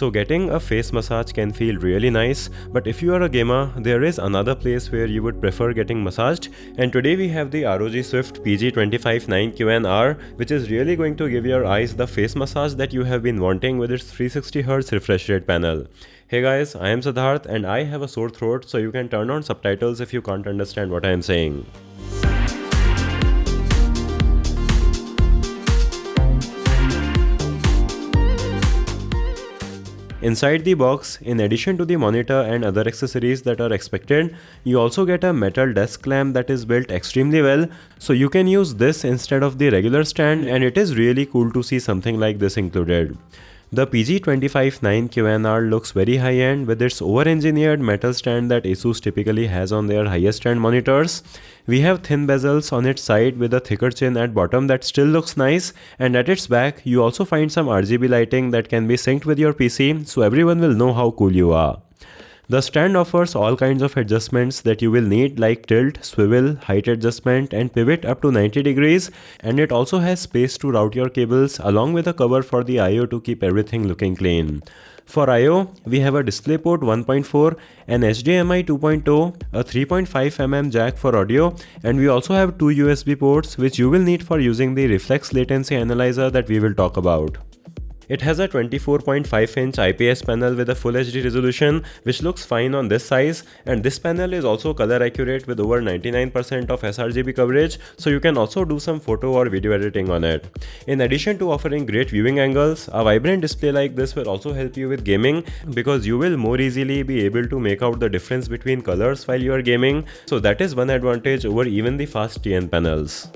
So getting a face massage can feel really nice, but if you are a gamer, there is another place where you would prefer getting massaged, and today we have the ROG Swift PG25-9QNR, which is really going to give your eyes the face massage that you have been wanting with its 360Hz refresh rate panel. Hey guys, I am Siddharth and I have a sore throat, so you can turn on subtitles if you can't understand what I am saying. Inside the box, in addition to the monitor and other accessories that are expected, you also get a metal desk lamp that is built extremely well, so you can use this instead of the regular stand, and it is really cool to see something like this included. The PG25-9QNR looks very high-end with its over-engineered metal stand that ASUS typically has on their highest-end monitors. We have thin bezels on its side with a thicker chin at bottom that still looks nice, and at its back you also find some RGB lighting that can be synced with your PC, so everyone will know how cool you are. The stand offers all kinds of adjustments that you will need, like tilt, swivel, height adjustment and pivot up to 90 degrees, and it also has space to route your cables along with a cover for the I/O to keep everything looking clean. For I/O, we have a DisplayPort 1.4, an HDMI 2.0, a 3.5mm jack for audio, and we also have two USB ports which you will need for using the reflex latency analyzer that we will talk about. It has a 24.5-inch IPS panel with a Full HD resolution, which looks fine on this size, and this panel is also color accurate with over 99% of sRGB coverage, so you can also do some photo or video editing on it. In addition to offering great viewing angles, a vibrant display like this will also help you with gaming, because you will more easily be able to make out the difference between colors while you are gaming, so that is one advantage over even the fast TN panels.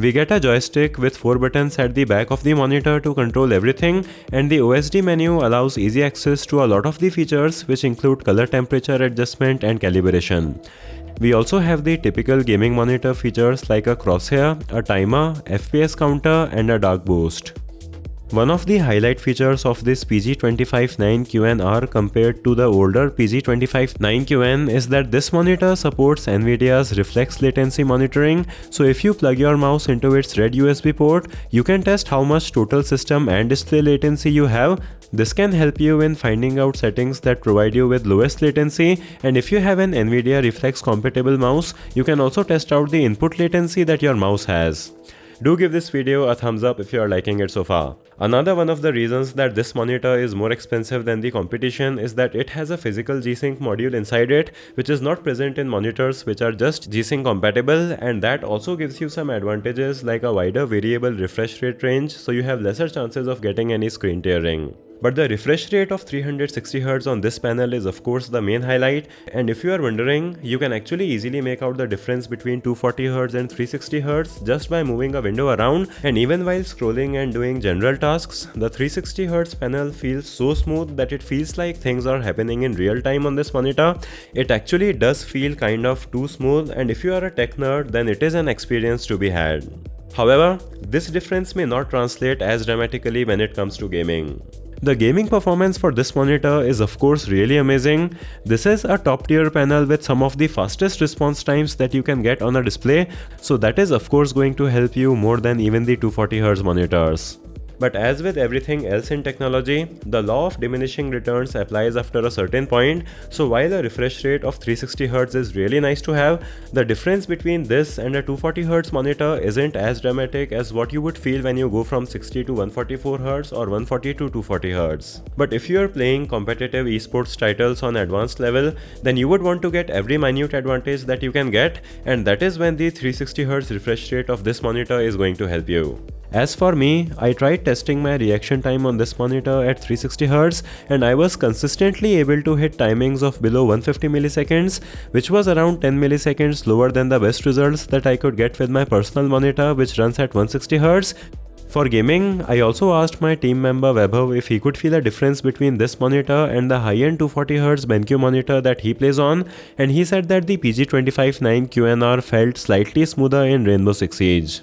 We get a joystick with 4 buttons at the back of the monitor to control everything, and the OSD menu allows easy access to a lot of the features which include color temperature adjustment and calibration. We also have the typical gaming monitor features like a crosshair, a timer, FPS counter and a dark boost. One of the highlight features of this PG25-9QNR compared to the older PG25-9QN is that this monitor supports NVIDIA's reflex latency monitoring, so if you plug your mouse into its red USB port, you can test how much total system and display latency you have. This can help you in finding out settings that provide you with lowest latency, and if you have an NVIDIA reflex compatible mouse, you can also test out the input latency that your mouse has. Do give this video a thumbs up if you are liking it so far. Another one of the reasons that this monitor is more expensive than the competition is that it has a physical G-Sync module inside it, which is not present in monitors which are just G-Sync compatible, and that also gives you some advantages like a wider variable refresh rate range, so you have lesser chances of getting any screen tearing. But the refresh rate of 360Hz on this panel is of course the main highlight, and if you are wondering, you can actually easily make out the difference between 240Hz and 360Hz just by moving a window around, and even while scrolling and doing general tasks, the 360Hz panel feels so smooth that it feels like things are happening in real time on this monitor. It actually does feel kind of too smooth, and if you are a tech nerd, then it is an experience to be had. However, this difference may not translate as dramatically when it comes to gaming. The gaming performance for this monitor is of course really amazing. This is a top tier panel with some of the fastest response times that you can get on a display, so that is of course going to help you more than even the 240Hz monitors. But as with everything else in technology, the law of diminishing returns applies after a certain point, so while a refresh rate of 360Hz is really nice to have, the difference between this and a 240Hz monitor isn't as dramatic as what you would feel when you go from 60 to 144Hz or 140 to 240Hz. But if you are playing competitive esports titles on advanced level, then you would want to get every minute advantage that you can get, and that is when the 360Hz refresh rate of this monitor is going to help you. As for me, I tried testing my reaction time on this monitor at 360Hz, and I was consistently able to hit timings of below 150 milliseconds, which was around 10 milliseconds lower than the best results that I could get with my personal monitor, which runs at 160Hz. For gaming, I also asked my team member Vaibhav if he could feel a difference between this monitor and the high-end 240Hz BenQ monitor that he plays on, and he said that the PG25-9QNR felt slightly smoother in Rainbow Six Siege.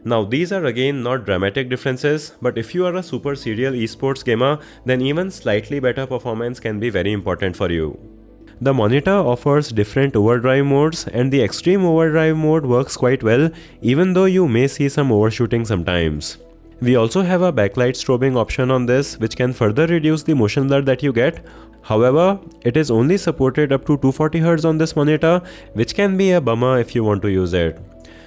Now these are again not dramatic differences, but if you are a super serial esports gamer, then even slightly better performance can be very important for you. The monitor offers different overdrive modes, and the extreme overdrive mode works quite well, even though you may see some overshooting sometimes. We also have a backlight strobing option on this, which can further reduce the motion blur that you get. However, it is only supported up to 240Hz on this monitor, which can be a bummer if you want to use it.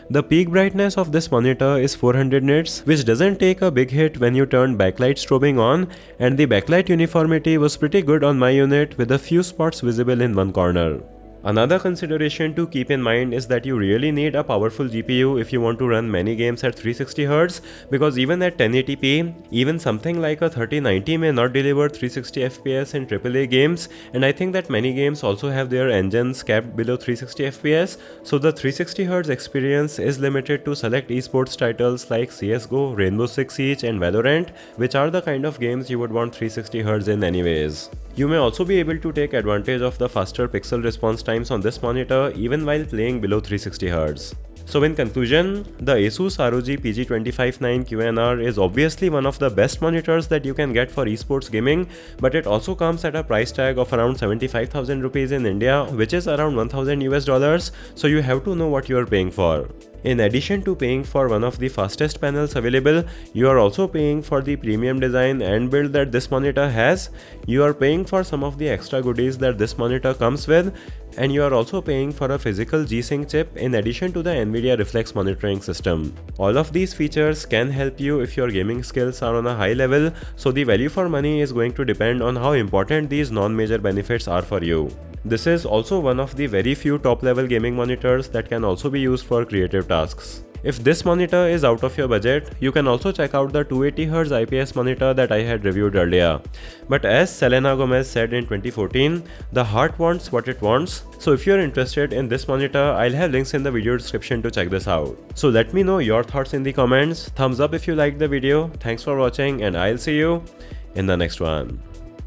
The peak brightness of this monitor is 400 nits, which doesn't take a big hit when you turn backlight strobing on, and the backlight uniformity was pretty good on my unit with a few spots visible in one corner. Another consideration to keep in mind is that you really need a powerful GPU if you want to run many games at 360Hz, because even at 1080p, even something like a 3090 may not deliver 360 FPS in AAA games, and I think that many games also have their engines capped below 360 FPS, so the 360Hz experience is limited to select esports titles like CSGO, Rainbow Six Siege and Valorant, which are the kind of games you would want 360Hz in anyways. You may also be able to take advantage of the faster pixel response times on this monitor even while playing below 360Hz. So in conclusion, the Asus ROG PG259QNR is obviously one of the best monitors that you can get for esports gaming, but it also comes at a price tag of around 75,000 rupees in India, which is around $1,000 US, so you have to know what you are paying for. In addition to paying for one of the fastest panels available, you are also paying for the premium design and build that this monitor has, you are paying for some of the extra goodies that this monitor comes with, and you are also paying for a physical G-Sync chip in addition to the Nvidia Reflex monitoring system. All of these features can help you if your gaming skills are on a high level, so the value for money is going to depend on how important these non-major benefits are for you. This is also one of the very few top-level gaming monitors that can also be used for creative tasks. If this monitor is out of your budget, you can also check out the 280Hz IPS monitor that I had reviewed earlier. But as Selena Gomez said in 2014, the heart wants what it wants. So if you're interested in this monitor, I'll have links in the video description to check this out. So let me know your thoughts in the comments. Thumbs up if you liked the video. Thanks for watching, and I'll see you in the next one.